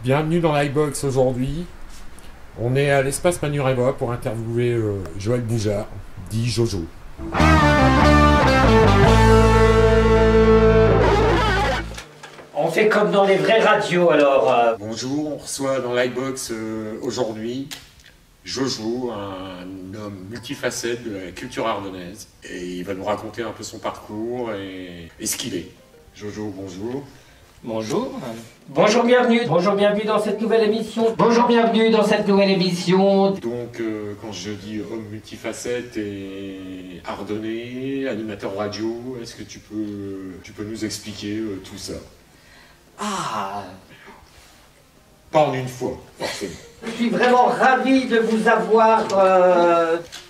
Bienvenue dans l'iBox aujourd'hui. On est à l'espace Manureva pour interviewer Joël Boujard, dit Jojo. On fait comme dans les vraies radios alors. Bonjour, on reçoit dans l'iBox aujourd'hui Jojo, un homme multifacette de la culture ardennaise. Et il va nous raconter un peu son parcours et ce qu'il est. Jojo, bonjour. Bonjour. Bonjour, bienvenue. Bonjour, bienvenue dans cette nouvelle émission. Bonjour, bienvenue dans cette nouvelle émission. Donc, quand je dis homme multifacette et ardennais, animateur radio, est-ce que tu peux nous expliquer tout ça? Ah, Pas en une fois, forcément. je suis vraiment ravi de vous avoir.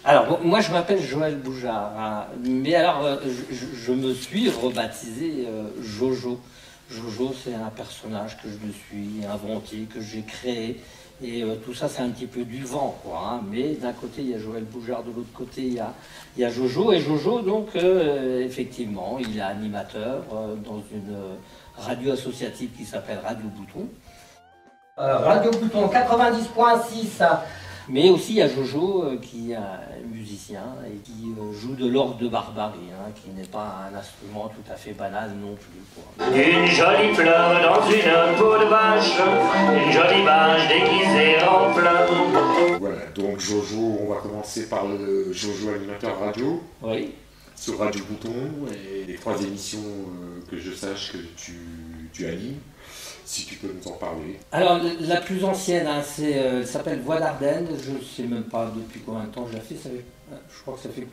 Alors, bon, moi je m'appelle Joël Boujard, hein, mais alors je me suis rebaptisé Jojo. Jojo, c'est un personnage que je me suis inventé, que j'ai créé, et tout ça c'est un petit peu du vent, quoi. Hein, mais d'un côté il y a Joël Boujard, de l'autre côté il y a Jojo, et Jojo donc effectivement il est animateur dans une radio associative qui s'appelle Radio Bouton. Radio Bouton 90.6. Mais aussi il y a Jojo qui est un musicien et qui joue de l'orgue de Barbarie, hein, qui n'est pas un instrument tout à fait banal non plus, quoi. Une jolie fleur dans une peau de vache, une jolie vache déguisée en fleur. Voilà, donc Jojo, on va commencer par le Jojo animateur radio. Oui. Sur Radio Bouton, et les 3 émissions que je sache que tu animes. Si tu peux nous en parler. Alors la plus ancienne, hein, elle s'appelle Voix d'Ardennes. Je ne sais même pas depuis combien de temps je la fais. Je crois que ça fait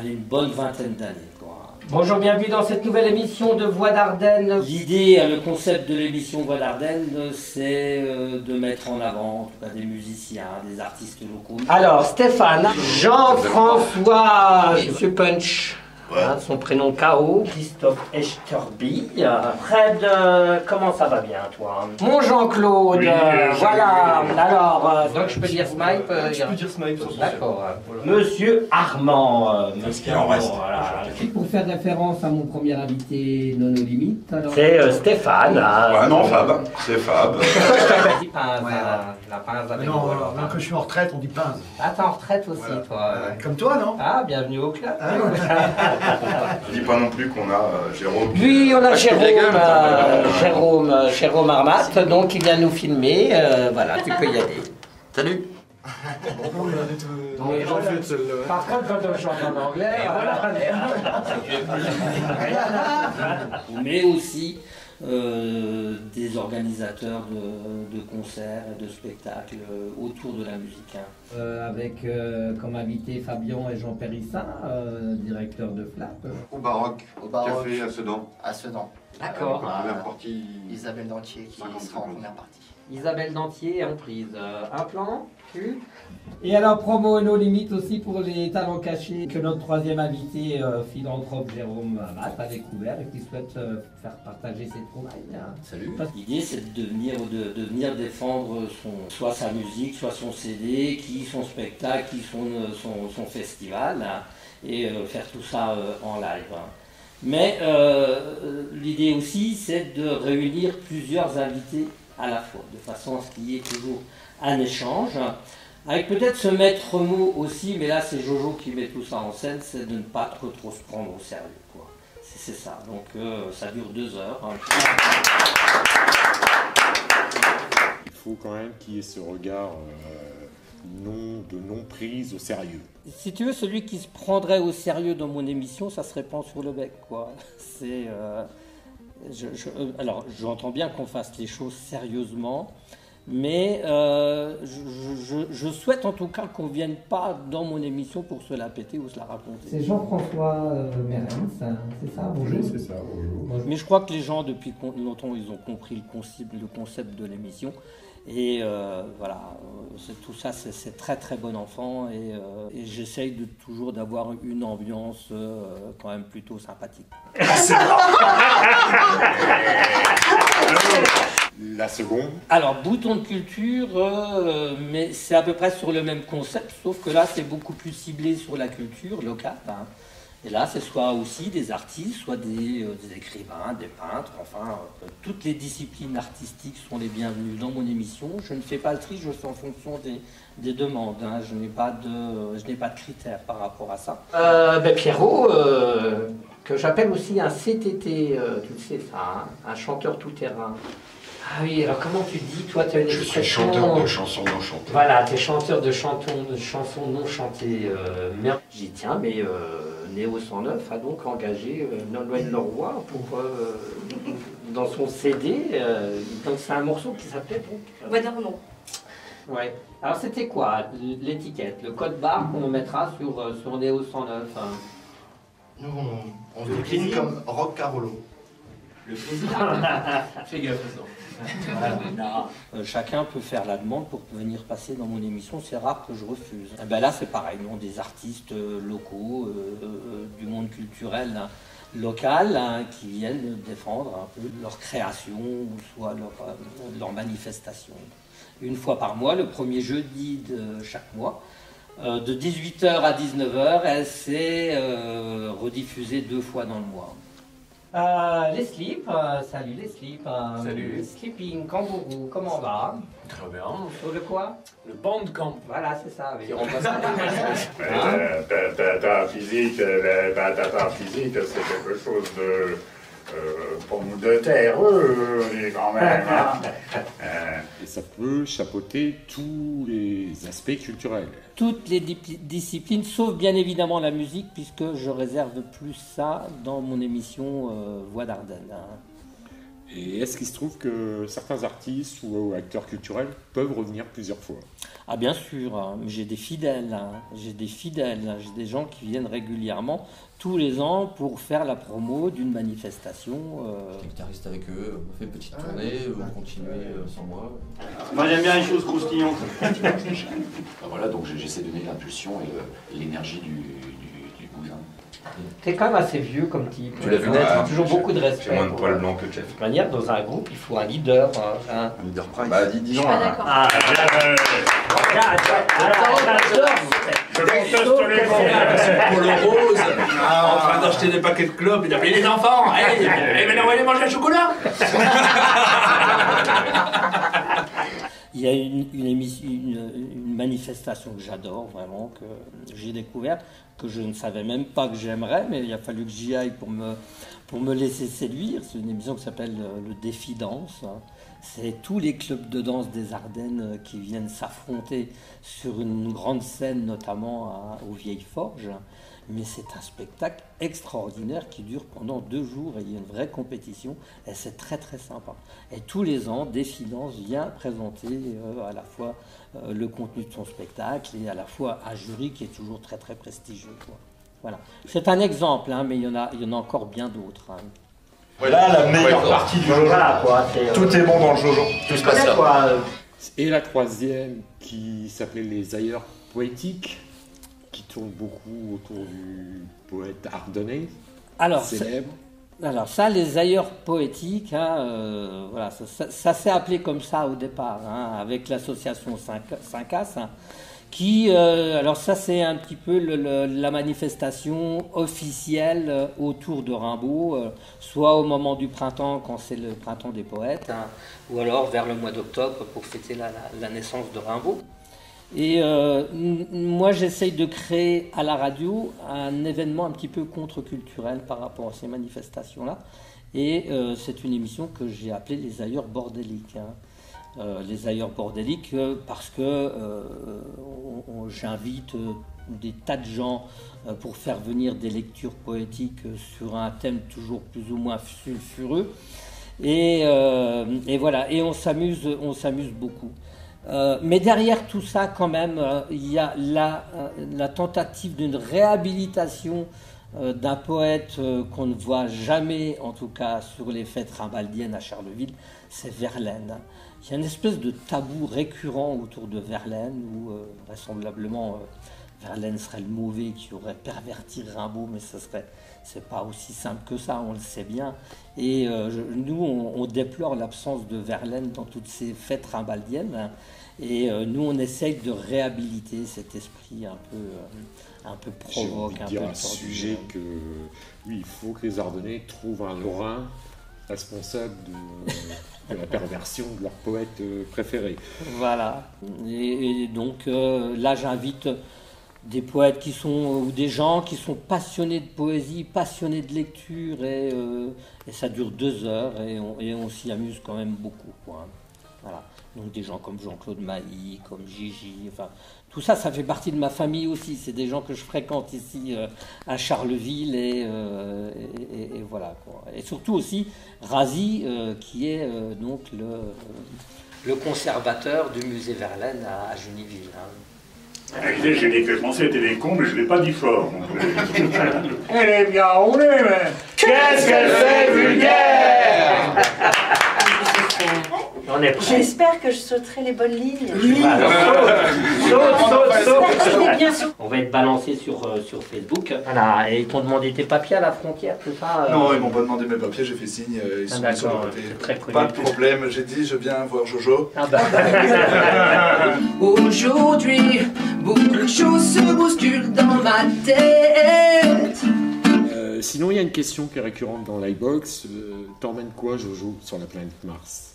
une bonne vingtaine d'années, quoi. Bonjour, bienvenue dans cette nouvelle émission de Voix d'Ardennes. L'idée, le concept de l'émission Voix d'Ardennes, c'est de mettre en avant en tout cas, des musiciens, des artistes locaux. Alors Stéphane, Jean-François, Monsieur Punch. Ouais. Hein, son prénom K.O. Christophe Echterby. Fred, comment ça va bien toi? Mon Jean-Claude, Oui, voilà. Alors, donc je peux dire Snipe. Tu peux dire Snipe sur son D'accord. Monsieur Armand. Monsieur Armand, voilà. Pour faire référence à mon premier invité Nono Limite, alors... C'est Stéphane. Ouais, non, Fab. C'est Fab. La pince avec Non, moi, alors, alors. que je suis en retraite, on dit pince. Ah, t'es en retraite aussi, Voilà. toi. Comme toi, non? Ah, bienvenue au club. Je dis pas non plus qu'on a Jérôme. Puis on a Jérôme, Jérôme Armat, donc il vient nous filmer. Voilà, tu peux y aller. Salut. Non, j'en fais de celle-là. Par contre, quand on chante en anglais, mais aussi des organisateurs de concerts et de spectacles autour de la musique. Hein. avec comme invité Fabien et Jean Périssin, directeur de FLAP. Au Baroque, Au Baroque. café à Sedan. À Sedan. D'accord. La première partie. Isabelle Dantier qui 50 sera en secondes. première partie. Isabelle Dantier en prise. Un plan, Et alors promo No Limite aussi pour les talents cachés que notre troisième invité, philanthrope Jérôme Amat, a découvert et qui souhaite faire partager ses trouvailles. Hein. Salut. L'idée c'est de venir défendre soit sa musique, soit son CD, son spectacle, son festival, hein, et faire tout ça en live. Hein. Mais l'idée aussi c'est de réunir plusieurs invités à la fois, de façon à ce qu'il y ait toujours un échange, avec peut-être ce maître mot aussi, mais là c'est Jojo qui met tout ça en scène, c'est de ne pas trop se prendre au sérieux, quoi. C'est ça, donc ça dure 2 heures. Hein. Il faut quand même qu'il y ait ce regard de non-prise au sérieux. Si tu veux, celui qui se prendrait au sérieux dans mon émission, ça serait Pan sur le bec, quoi. C'est... alors, j'entends bien qu'on fasse les choses sérieusement, mais je souhaite en tout cas qu'on ne vienne pas dans mon émission pour se la péter ou se la raconter. C'est Jean-François Merens, hein, c'est ça? Bonjour. Oui, c'est ça, bonjour. Mais je crois que les gens, depuis longtemps, ils ont compris le concept de l'émission. Et voilà, tout ça, c'est très très bon enfant. Et j'essaye toujours d'avoir une ambiance quand même plutôt sympathique. La seconde. Alors, Bouton de culture, mais c'est à peu près sur le même concept, sauf que là, c'est beaucoup plus ciblé sur la culture locale. Hein. Et là, c'est soit aussi des artistes, soit des écrivains, des peintres, enfin, toutes les disciplines artistiques sont les bienvenues dans mon émission. Je ne fais pas le tri, je fais en fonction des demandes. Hein. Je n'ai pas de critères par rapport à ça. Pierrot, que j'appelle aussi un CTT, tu le sais ça, hein, un chanteur tout-terrain. Ah oui, alors comment tu dis, toi, tu as une expression... Je suis chanteur de chansons non chantées. Voilà, tu es chanteur de chansons non chantées. Merde. J'ai dit, tiens, mais Néo 109 a donc engagé Nolwenn Leroy pour, dans son CD. Donc c'est un morceau qui s'appelait donc... Voix d'Arnon. Ouais. Alors c'était quoi l'étiquette, le code barre qu'on mettra sur Néo 109 hein. Nous, on se décline comme Rock Carolo. Le plaisir. Fais gaffe à ça. Chacun peut faire la demande pour venir passer dans mon émission, c'est rare que je refuse. Et ben là c'est pareil, non, des artistes locaux, du monde culturel hein, local, hein, qui viennent défendre un peu leur création ou soit leur manifestation. Une fois par mois, le premier jeudi de chaque mois, de 18h à 19h, elle s'est rediffusée 2 fois dans le mois. Les slips, salut les slips. Salut. Sleeping Kangourou, comment on va? Très bien. Sur le quoi? Le bandcamp. Voilà, c'est ça. Oui. Ta physique, c'est quelque chose de pomme de terre, quand même. Et ça peut chapeauter tous les aspects culturels. Toutes les disciplines, sauf bien évidemment la musique, puisque je réserve plus ça dans mon émission Voix d'Ardennes. Et est-ce qu'il se trouve que certains artistes ou acteurs culturels peuvent revenir plusieurs fois? Ah bien sûr, hein, j'ai des fidèles, j'ai des gens qui viennent régulièrement, tous les ans, pour faire la promo d'une manifestation. Les guitaristes avec eux, on fait une petite tournée, on continue sans moi. Moi j'aime bien les choses croustillantes. Voilà, donc j'essaie de donner l'impulsion et l'énergie du bousin. T'es quand même assez vieux comme type. Tu l'as vu naître, toujours beaucoup de respect. J'ai moins de poils blancs que Jeff. De toute manière, dans un groupe, il faut un leader. Un leader price. Bah, disons. Je suis pas d'accord. Ah, Je conteste les mots. Polo rose, en train d'acheter des paquets de clopes et d'appeler les enfants. Hey, maintenant, on va aller manger un chocolat. Il y a une manifestation que j'adore vraiment, que j'ai découverte, que je ne savais même pas que j'aimerais, mais il a fallu que j'y aille pour me laisser séduire. C'est une émission qui s'appelle le Défi Danse. C'est tous les clubs de danse des Ardennes qui viennent s'affronter sur une grande scène, notamment aux Vieilles Forges. Mais c'est un spectacle extraordinaire qui dure pendant 2 jours et il y a une vraie compétition et c'est très très sympa. Et tous les ans, Défi Danse vient présenter à la fois le contenu de son spectacle et à la fois un jury qui est toujours très très prestigieux, quoi. Voilà. C'est un exemple, hein, mais il y en a encore bien d'autres. Hein. Voilà la meilleure partie du Jojo. Voilà, quoi, Tout est bon dans le Jojo. Tout se passe bien. Et la troisième, qui s'appelait Les Ailleurs Poétiques, qui tourne beaucoup autour du poète ardennais, célèbre. Alors ça, les ailleurs poétiques, hein, voilà, ça s'est appelé comme ça au départ, hein, avec l'association 5As, hein, qui, alors ça c'est un petit peu la manifestation officielle autour de Rimbaud, soit au moment du printemps, quand c'est le printemps des poètes, hein, ou alors vers le mois d'octobre pour fêter la naissance de Rimbaud. Et moi, j'essaye de créer à la radio un événement un petit peu contre-culturel par rapport à ces manifestations-là. Et c'est une émission que j'ai appelée Les Ailleurs Bordéliques. Hein. Les Ailleurs Bordéliques parce que j'invite des tas de gens pour faire venir des lectures poétiques sur un thème toujours plus ou moins sulfureux. Et voilà, et on s'amuse beaucoup. Mais derrière tout ça, quand même, il y a la tentative d'une réhabilitation d'un poète qu'on ne voit jamais, en tout cas sur les fêtes rimbaldiennes à Charleville, c'est Verlaine. Il y a une espèce de tabou récurrent autour de Verlaine, où vraisemblablement Verlaine serait le mauvais qui aurait perverti Rimbaud, mais c'est pas aussi simple que ça, on le sait bien. Et nous, on déplore l'absence de Verlaine dans toutes ces fêtes rimbaldiennes. Hein. Et nous, on essaye de réhabiliter cet esprit un peu provoque, un peu dire à tordu. ce sujet que oui, il faut que les Ardennais trouvent un Lorrain responsable de la perversion de leur poète préféré. Voilà. Et donc là, j'invite des poètes ou des gens qui sont passionnés de poésie, passionnés de lecture, et ça dure 2 heures, et on s'y amuse quand même beaucoup, quoi. Voilà. Donc des gens comme Jean-Claude Mailly, comme Gigi, enfin tout ça, ça fait partie de ma famille aussi. C'est des gens que je fréquente ici à Charleville, et voilà, quoi. Et surtout aussi Razi, qui est donc le conservateur du musée Verlaine à Juniville. Hein. J'ai dit que les Français étaient des cons, mais je ne l'ai pas dit fort. Elle est bien roulée, mais... Qu'est-ce qu'elle fait vulgaire? J'espère que je sauterai les bonnes lignes. Oui. Saute. On va être balancé sur Facebook. Voilà. Et ils t'ont demandé tes papiers à la frontière, tout ça Non, ils m'ont pas demandé mes papiers, j'ai fait signe, ils sont mis sur le côté. Pas de problème, j'ai dit je viens voir Jojo. Aujourd'hui, beaucoup de choses se bousculent dans ma tête. Sinon, il y a une question qui est récurrente dans l'iBox. T'emmènes quoi, Jojo, sur la planète Mars?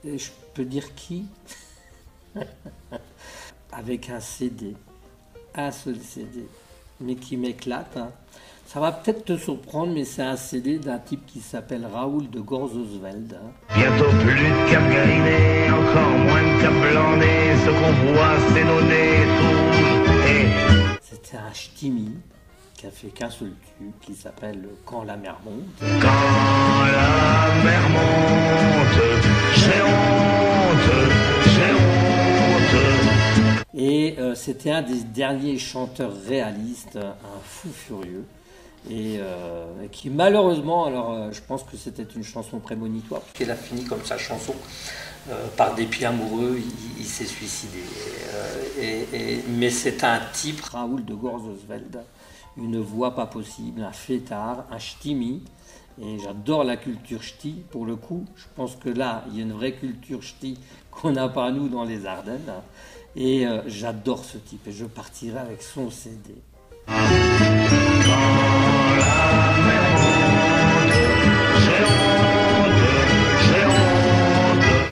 Et je peux dire qui? Avec un CD, un seul CD, mais qui m'éclate. Hein. Ça va peut-être te surprendre, mais c'est un CD d'un type qui s'appelle Raoul de Gorzosveld. Hein. Bientôt plus de cap gariné, encore moins de cap blandé, ce qu'on voit c'est nos nez rouges. C'était un ch'timi qui a fait qu'un seul tube, qui s'appelle Quand la mer monte. Quand la mer monte, j'ai honte, j'ai honte. Et c'était un des derniers chanteurs réalistes, un fou furieux, et qui malheureusement, alors je pense que c'était une chanson prémonitoire, puisqu'il a fini comme sa chanson, par dépit amoureux, il s'est suicidé. Mais c'est un type, Raoul de Gorzosveld, une voix pas possible, un fêtard, un ch'timi, et j'adore la culture ch'ti. Pour le coup, je pense que là, il y a une vraie culture ch'ti qu'on n'a pas nous dans les Ardennes, et j'adore ce type, et je partirai avec son CD.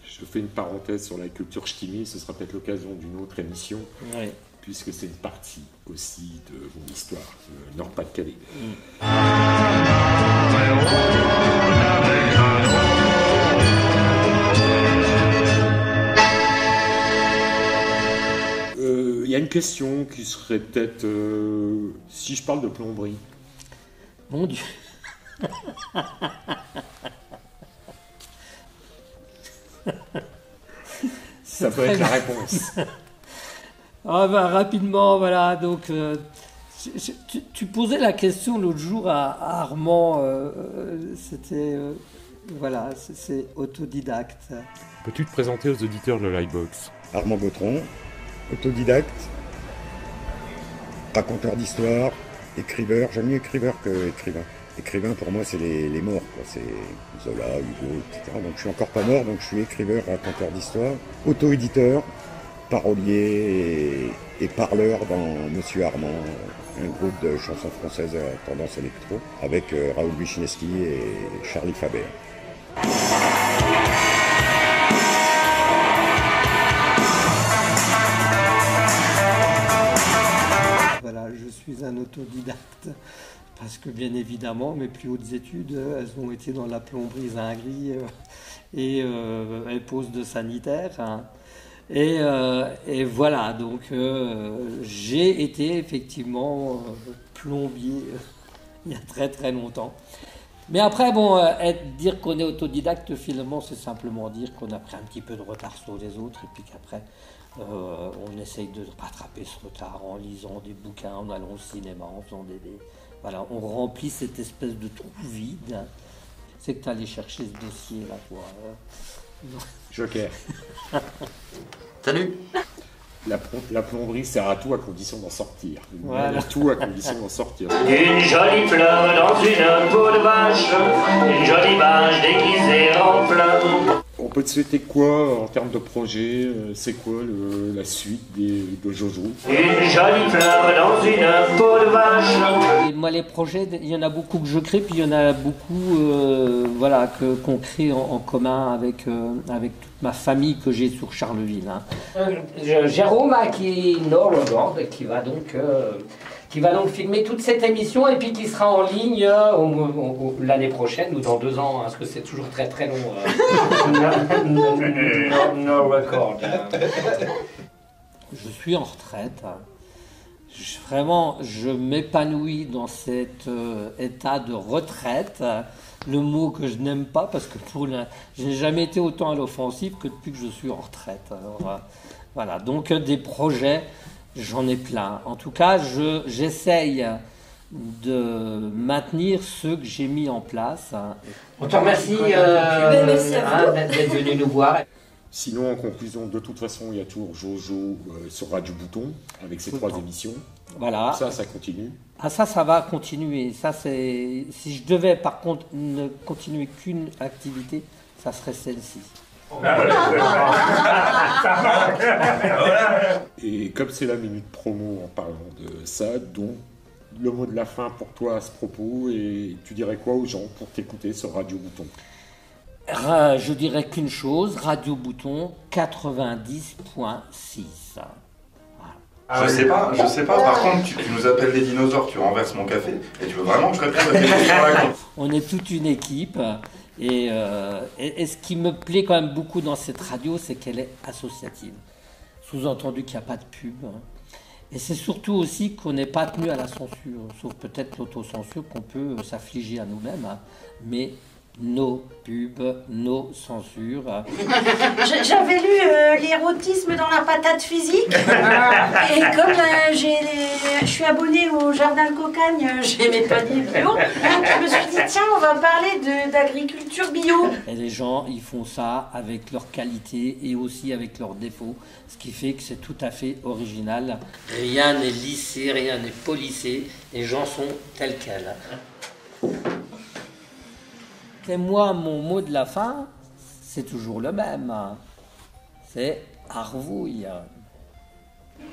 Je fais une parenthèse sur la culture ch'timi, ce sera peut-être l'occasion d'une autre émission, oui. Puisque c'est une partie aussi de mon histoire, Nord-Pas-de-Calais. Il y a une question qui serait peut-être, si je parle de plomberie. Mon Dieu. Ça peut être la réponse. Ah ben, rapidement, voilà, donc tu posais la question l'autre jour à Armand, c'était, voilà, c'est autodidacte. Peux-tu te présenter aux auditeurs de l'iBox? Armand Gautron, autodidacte, raconteur d'histoire, écriveur, j'aime mieux écriveur que écrivain. Écrivain pour moi c'est les morts, quoi. C'est Zola, Hugo, etc. Donc je suis encore pas mort, donc je suis écriveur, raconteur d'histoire, auto-éditeur, parolier et parleur dans Monsieur Armand, un groupe de chansons françaises à tendance électro, avec Raoul Wichniewski et Charlie Faber. Voilà, je suis un autodidacte, parce que bien évidemment, mes plus hautes études, elles ont été dans la plomberie Zingri et postes de sanitaire. Hein. Et voilà, donc j'ai été effectivement plombier il y a très très longtemps. Mais après, bon, dire qu'on est autodidacte, finalement, c'est simplement dire qu'on a pris un petit peu de retard sur les autres, et puis qu'après, on essaye de rattraper ce retard en lisant des bouquins, en allant au cinéma, en faisant voilà, on remplit cette espèce de trou vide. C'est que tu allé chercher ce dossier là, quoi. Joker. Salut. La plomberie sert à tout à condition d'en sortir. Voilà. Tout à condition d'en sortir. Une jolie fleur dans une peau de vache, une jolie vache déguisée en fleur. On peut te souhaiter quoi en termes de projet? C'est quoi la suite de Jojo? Une jolie fleur dans une peau de vache. Et moi, les projets, il y en a beaucoup que je crée, puis il y en a beaucoup voilà, qu'on crée en commun avec toute ma famille que j'ai sur Charleville. Hein. Jérôme qui est Nord qui va donc filmer toute cette émission et puis qui sera en ligne l'année prochaine ou dans 2 ans, hein, parce que c'est toujours très très long. No record. Je suis en retraite. Vraiment, je m'épanouis dans cet état de retraite. Le mot que je n'aime pas parce que je n'ai jamais été autant à l'offensive que depuis que je suis en retraite. Alors, voilà, donc des projets. J'en ai plein. En tout cas, j'essaye de maintenir ceux que j'ai mis en place. On te remercie d'être venu nous voir. Sinon, en conclusion, de toute façon, il y a toujours Jojo sur Radio Bouton avec ses 3 émissions. Voilà. Ça continue. Ah, ça va continuer. Ça, si je devais, par contre, ne continuer qu'une activité, ça serait celle-ci. Et comme c'est la minute promo en parlant de ça, donc le mot de la fin pour toi à ce propos, et tu dirais quoi aux gens pour t'écouter sur Radio Bouton? Je dirais qu'une chose, Radio Bouton 90.6. Je sais pas, par contre, tu nous appelles des dinosaures, tu renverses mon café, et tu veux vraiment que je réponde à tes questions? On est toute une équipe. Et ce qui me plaît quand même beaucoup dans cette radio, c'est qu'elle est associative. Sous-entendu qu'il n'y a pas de pub. Hein. Et c'est surtout aussi qu'on n'est pas tenu à la censure, sauf peut-être l'autocensure qu'on peut s'affliger à nous-mêmes. Hein. Mais nos pubs, nos censures. J'avais lu l'érotisme dans la patate physique. Et comme je suis abonnée au Jardin de Cocagne, j'ai mes paniers bio. Je me suis dit, tiens, on va parler d'agriculture bio. Et les gens, ils font ça avec leurs qualités et aussi avec leurs défauts. Ce qui fait que c'est tout à fait original. Rien n'est lissé, rien n'est polissé. Les gens sont tels quels. Et moi, mon mot de la fin, c'est toujours le même. C'est Arvouille.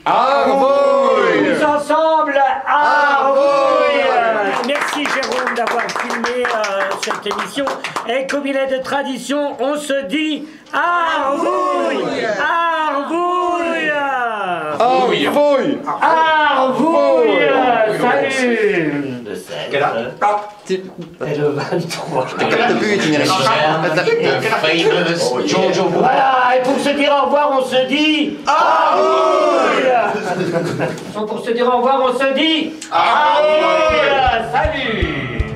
Arvouille! Tous ensemble, Arvouille! Merci Jérôme d'avoir filmé cette émission. Et comme il est de tradition, on se dit Arvouille! Arvouille! Arvouille! Arvouille! Salut! Quelle heure? Et le 23. Voilà, et pour se dire au revoir, on se dit Arvouille! Pour se dire au revoir, on se dit Arvouille! Salut!